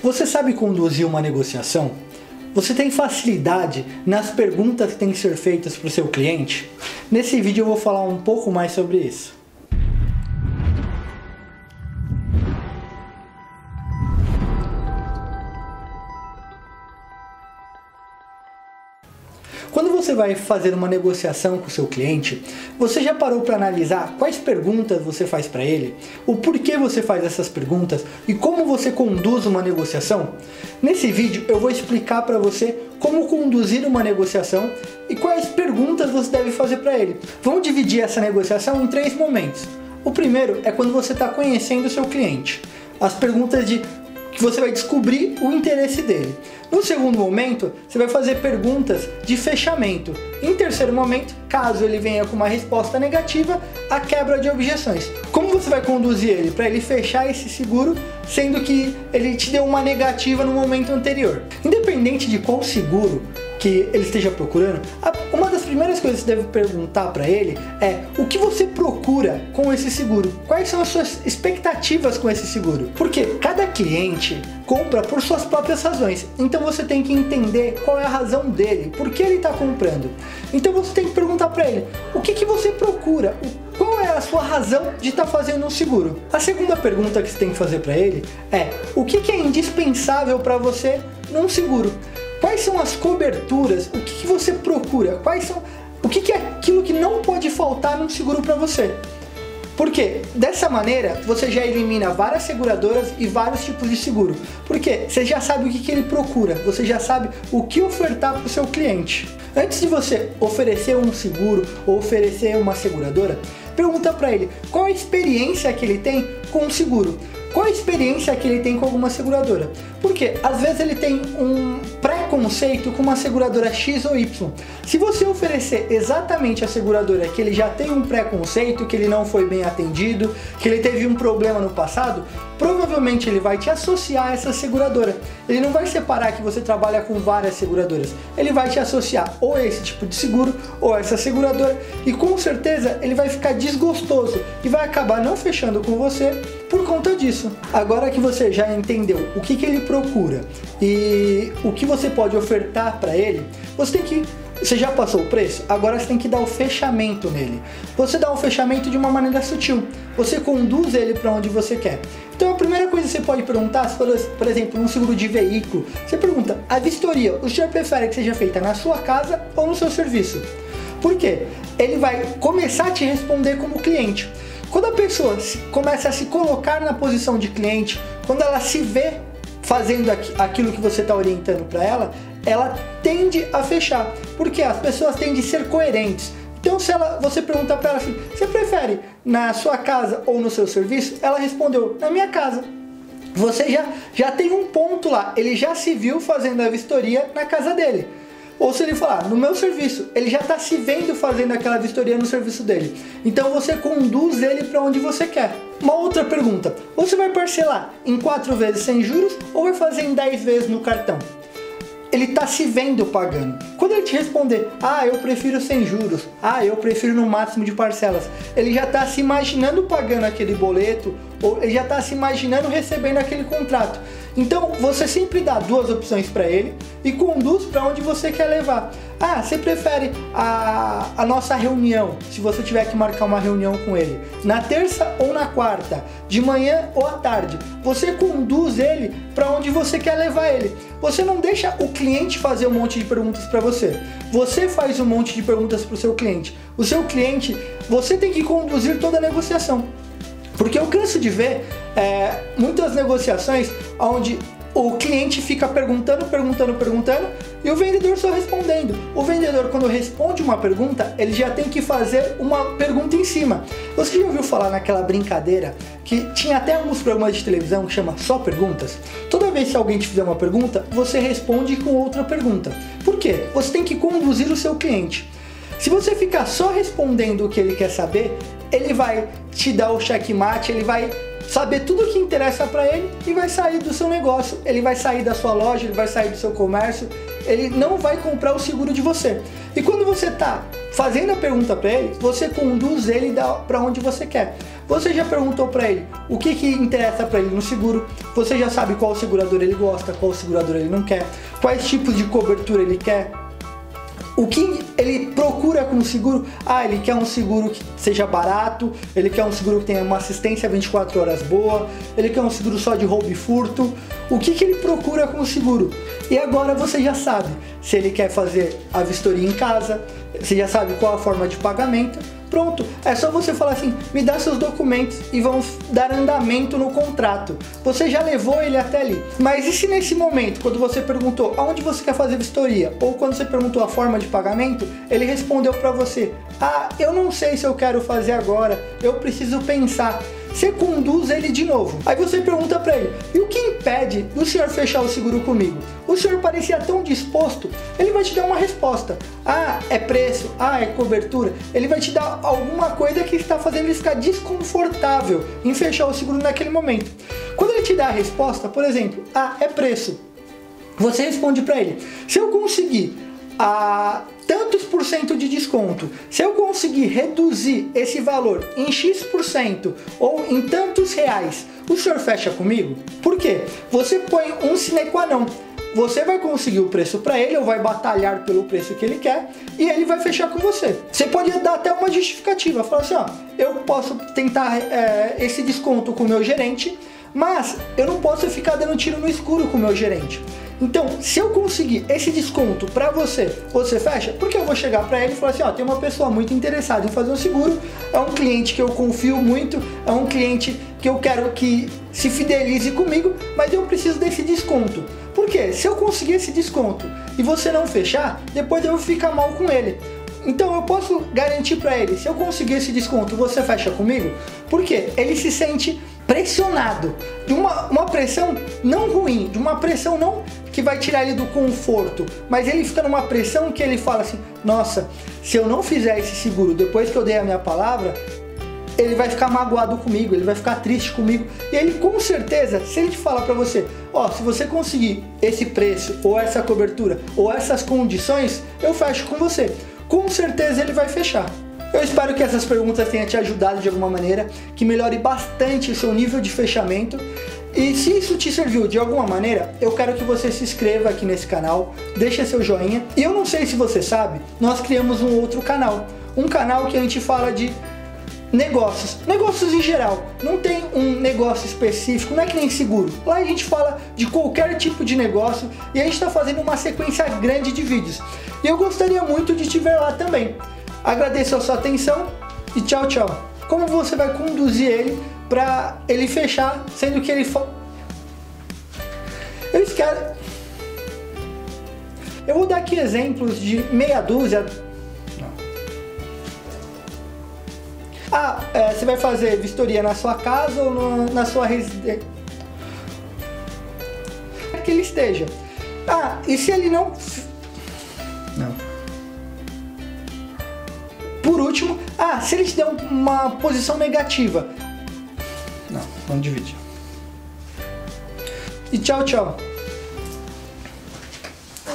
Você sabe conduzir uma negociação? Você tem facilidade nas perguntas que têm que ser feitas para o seu cliente? Nesse vídeo eu vou falar um pouco mais sobre isso. Quando você vai fazer uma negociação com o seu cliente, você já parou para analisar quais perguntas você faz para ele, o porquê você faz essas perguntas e como você conduz uma negociação? Nesse vídeo eu vou explicar para você como conduzir uma negociação e quais perguntas você deve fazer para ele. Vamos dividir essa negociação em 3 momentos. O primeiro é quando você está conhecendo o seu cliente. As perguntas que você vai descobrir o interesse dele. No segundo momento, você vai fazer perguntas de fechamento. Em terceiro momento, caso ele venha com uma resposta negativa, a quebra de objeções. Como você vai conduzir ele para ele fechar esse seguro, sendo que ele te deu uma negativa no momento anterior? Independente de qual seguro que ele esteja procurando, uma das primeiras coisas que você deve perguntar para ele é o que você procura com esse seguro? Quais são as suas expectativas com esse seguro? Porque cada cliente compra por suas próprias razões, então você tem que entender qual é a razão dele, por que ele está comprando. Então você tem que perguntar para ele, o que você procura? Qual é a sua razão de estar fazendo um seguro? A segunda pergunta que você tem que fazer para ele é, o que é indispensável para você num seguro? Quais são as coberturas? O que você procura? O que é aquilo que não pode faltar num seguro para você? Porque dessa maneira você já elimina várias seguradoras e vários tipos de seguro. Porque você já sabe o que ele procura, você já sabe o que ofertar para o seu cliente. Antes de você oferecer um seguro ou oferecer uma seguradora, pergunta para ele qual a experiência que ele tem com o seguro. Qual a experiência que ele tem com alguma seguradora? Porque às vezes ele tem um preconceito com uma seguradora X ou Y. Se você oferecer exatamente a seguradora que ele já tem um preconceito, que ele não foi bem atendido, que ele teve um problema no passado, provavelmente ele vai te associar a essa seguradora. Ele não vai separar que você trabalha com várias seguradoras. Ele vai te associar ou a esse tipo de seguro ou a essa seguradora e com certeza ele vai ficar desgostoso e vai acabar não fechando com você por conta disso. Agora que você já entendeu o que ele procura e o que você pode ofertar para ele, você já passou o preço? Agora você tem que dar o fechamento nele. Você dá um fechamento de uma maneira sutil. Você conduz ele para onde você quer. Então a primeira coisa que você pode perguntar, por exemplo, num seguro de veículo, você pergunta, a vistoria, o senhor prefere que seja feita na sua casa ou no seu serviço? Por quê? Ele vai começar a te responder como cliente. Quando a pessoa começa a se colocar na posição de cliente, quando ela se vê fazendo aquilo que você está orientando para ela, ela tende a fechar, porque as pessoas tendem a ser coerentes. Então se você perguntar para ela assim, você prefere na sua casa ou no seu serviço? Ela respondeu, na minha casa. Você já tem um ponto lá, ele já se viu fazendo a vistoria na casa dele. Ou se ele falar, no meu serviço, ele já está se vendo fazendo aquela vistoria no serviço dele. Então você conduz ele para onde você quer. Uma outra pergunta, você vai parcelar em 4 vezes sem juros ou vai fazer em 10 vezes no cartão? Ele está se vendo pagando. Quando ele te responder, eu prefiro sem juros, eu prefiro no máximo de parcelas, ele já está se imaginando pagando aquele boleto, ou ele já está se imaginando recebendo aquele contrato. Então você sempre dá 2 opções para ele e conduz para onde você quer levar. Você prefere a nossa reunião, se você tiver que marcar uma reunião com ele, na terça ou na quarta, de manhã ou à tarde. Você conduz ele para onde você quer levar ele. Você não deixa o cliente fazer um monte de perguntas para você. Você faz um monte de perguntas para o seu cliente. O seu cliente, você tem que conduzir toda a negociação. Porque eu canso de ver muitas negociações onde o cliente fica perguntando e o vendedor só respondendo. O vendedor, quando responde uma pergunta, ele já tem que fazer uma pergunta em cima. Você já ouviu falar naquela brincadeira que tinha até alguns programas de televisão que chama Só Perguntas? Toda vez que alguém te fizer uma pergunta, você responde com outra pergunta. Por quê? Você tem que conduzir o seu cliente. Se você ficar só respondendo o que ele quer saber, ele vai te dar o checkmate, ele vai saber tudo o que interessa para ele e vai sair do seu negócio, ele vai sair da sua loja, ele vai sair do seu comércio, ele não vai comprar o seguro de você. E quando você está fazendo a pergunta para ele, você conduz ele para onde você quer. Você já perguntou para ele o que interessa para ele no seguro? Você já sabe qual segurador ele gosta, qual segurador ele não quer, quais tipos de cobertura ele quer? O que ele procura com o seguro? Ele quer um seguro que seja barato, ele quer um seguro que tenha uma assistência 24 horas boa, ele quer um seguro só de roubo e furto. O que ele procura com o seguro? E agora você já sabe se ele quer fazer a vistoria em casa, você já sabe qual a forma de pagamento. Pronto, é só você falar assim, me dá seus documentos e vamos dar andamento no contrato. Você já levou ele até ali. Mas e se nesse momento, quando você perguntou aonde você quer fazer vistoria, ou quando você perguntou a forma de pagamento, ele respondeu para você, eu não sei se eu quero fazer agora, eu preciso pensar. Você conduz ele de novo. Aí você pergunta para ele, e o que impede do senhor fechar o seguro comigo? O senhor parecia tão disposto, ele vai te dar uma resposta. É preço, é cobertura. Ele vai te dar alguma coisa que está fazendo ele ficar desconfortável em fechar o seguro naquele momento. Quando ele te dá a resposta, por exemplo, é preço. Você responde para ele, se eu conseguir tantos por cento de desconto, se eu conseguir reduzir esse valor em X% ou em tantos reais, o senhor fecha comigo? Por quê? Você põe um sine qua non. Você vai conseguir o preço para ele, ou vai batalhar pelo preço que ele quer, e ele vai fechar com você. Você pode dar até uma justificativa, falar assim, eu posso tentar esse desconto com o meu gerente, mas eu não posso ficar dando tiro no escuro com o meu gerente. Então, se eu conseguir esse desconto para você, você fecha? Porque eu vou chegar para ele e falar assim, tem uma pessoa muito interessada em fazer um seguro, é um cliente que eu confio muito, é um cliente que eu quero que se fidelize comigo, mas eu preciso desse desconto. Por quê? Se eu conseguir esse desconto e você não fechar, depois eu vou ficar mal com ele. Então eu posso garantir para ele, se eu conseguir esse desconto, você fecha comigo? Porque ele se sente pressionado, de uma pressão não ruim, de uma pressão não que vai tirar ele do conforto, mas ele fica numa pressão que ele fala assim, nossa, se eu não fizer esse seguro depois que eu dei a minha palavra, ele vai ficar magoado comigo, ele vai ficar triste comigo, e ele com certeza, se ele te falar pra você, se você conseguir esse preço, ou essa cobertura, ou essas condições, eu fecho com você, com certeza ele vai fechar. Eu espero que essas perguntas tenham te ajudado de alguma maneira, que melhore bastante o seu nível de fechamento. E se isso te serviu de alguma maneira, eu quero que você se inscreva aqui nesse canal, deixe seu joinha. E eu não sei se você sabe, nós criamos um outro canal. Um canal que a gente fala de negócios em geral. Não tem um negócio específico, não é que nem seguro. Lá a gente fala de qualquer tipo de negócio e a gente está fazendo uma sequência grande de vídeos. E eu gostaria muito de te ver lá também. Agradeço a sua atenção e tchau, tchau. Como você vai conduzir ele para ele fechar, sendo que ele eu vou dar aqui exemplos de meia dúzia. Você vai fazer vistoria na sua casa ou na sua residência? Que ele esteja. E se ele não... Por último, se ele te der uma posição negativa. Não divide. E tchau, tchau.